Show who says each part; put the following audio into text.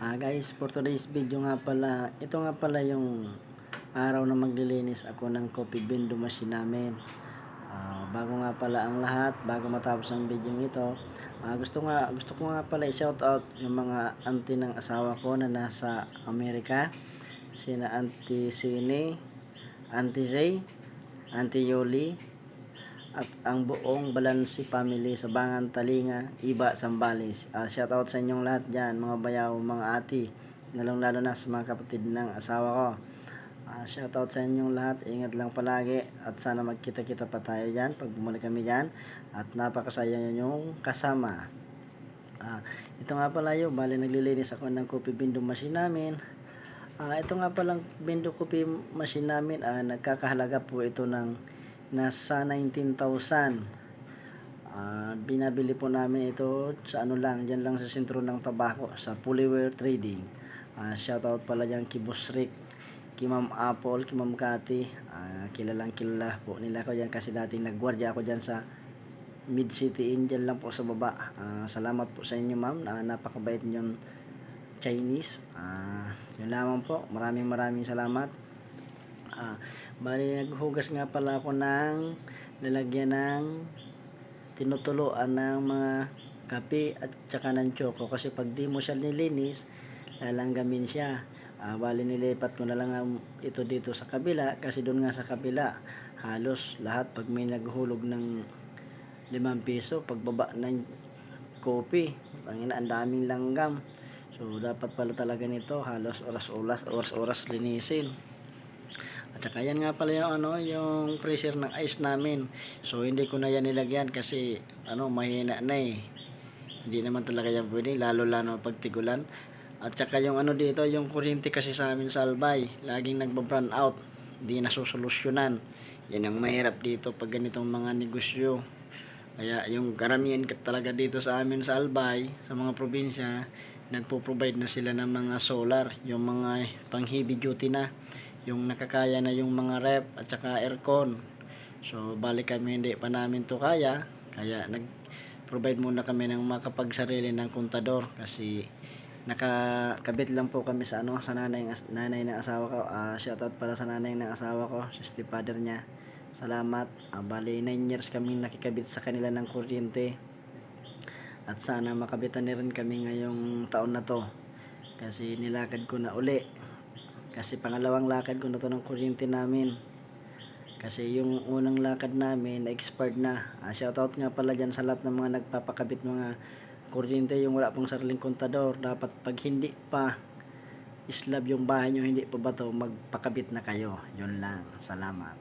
Speaker 1: Guys, for today's video nga pala, ito nga pala yung araw na maglilinis ako ng coffee window machine namin. Bago nga pala ang lahat, bago matapos ang video ito, gusto ko nga pala i-shout out yung mga auntie ng asawa ko na nasa Amerika, sina Auntie Sini, Auntie Zay, Auntie Yoli, at ang buong Balansi family sa Bangan, Talinga, Iba, Sambales. Shout out sa inyong lahat dyan, mga bayaw, mga ati, lalo na sa mga kapatid ng asawa ko. Shout out sa inyong lahat, ingat lang palagi at sana magkita-kita pa tayo dyan pag bumalik kami dyan at napakasaya yung kasama. Ito nga pala yun, bali naglilinis ako ng coffee window machine namin. Ito nga palang window coffee machine namin, nagkakahalaga po ito ng nasa 19,000. Binabili po namin ito sa dyan lang sa sentro ng Tabako, sa Polyware Trading. Shoutout pala dyan kay Boss Rick, kay Ma'am Apple, kay Ma'am Cathy. Kilalang kilala po nila ko dyan kasi dating nagwardya ako dyan sa Mid City Inn, dyan lang po sa baba. Salamat po sa inyo ma'am, napakabait niyong Chinese. Yun lamang po, maraming salamat. Bali naghugas nga pala ako ng lalagyan ng tinutuluan ng mga kape at saka ng choco kasi pag di mo siya nilinis lalanggamin siya. Bali nilipat ko na lang ito dito sa kabila kasi doon nga sa kabila halos lahat pag may naghulog ng 5 piso pagbaba ng kopi ang daming langgam. So dapat pala talaga nito halos oras linisin. At saka yan nga pala yung yung freezer ng ice namin. So hindi ko na yan nilagyan kasi mahina na eh. Hindi naman talaga yan pwede lalo pag tigulan. At saka yung dito, yung kuryente kasi sa amin sa Albay, laging nagba-brown out. Hindi nasusolusyonan. Yan ang mahirap dito pag ganitong mga negosyo. Kaya yung karamihan talaga dito sa amin sa Albay, sa mga probinsya, nagpo-provide na sila ng mga solar, yung mga pang heavy duty na, yung nakakaya na yung mga rep at saka aircon. So balik kami hindi pa namin to kaya nag-provide muna kami ng makapagsarili ng kontador kasi nakakabit lang po kami sa sa nanay ng asawa ko. Shoutout pala sa nanay ng asawa ko, si stepfather niya. Salamat. Bali 9 years kami nakikabit sa kanila ng kuryente. At sana makabitan na rin kami ngayong taon na to. Kasi nilakad ko na uli. Kasi pangalawang lakad ko na to ng kuryente namin. Kasi yung unang lakad namin na-expired na. Shoutout nga pala dyan sa lahat ng mga nagpapakabit mga kuryente, yung wala pong sariling kontador. Dapat pag hindi pa slab yung bahay nyo, hindi pa ba to, magpakabit na kayo. Yun lang. Salamat.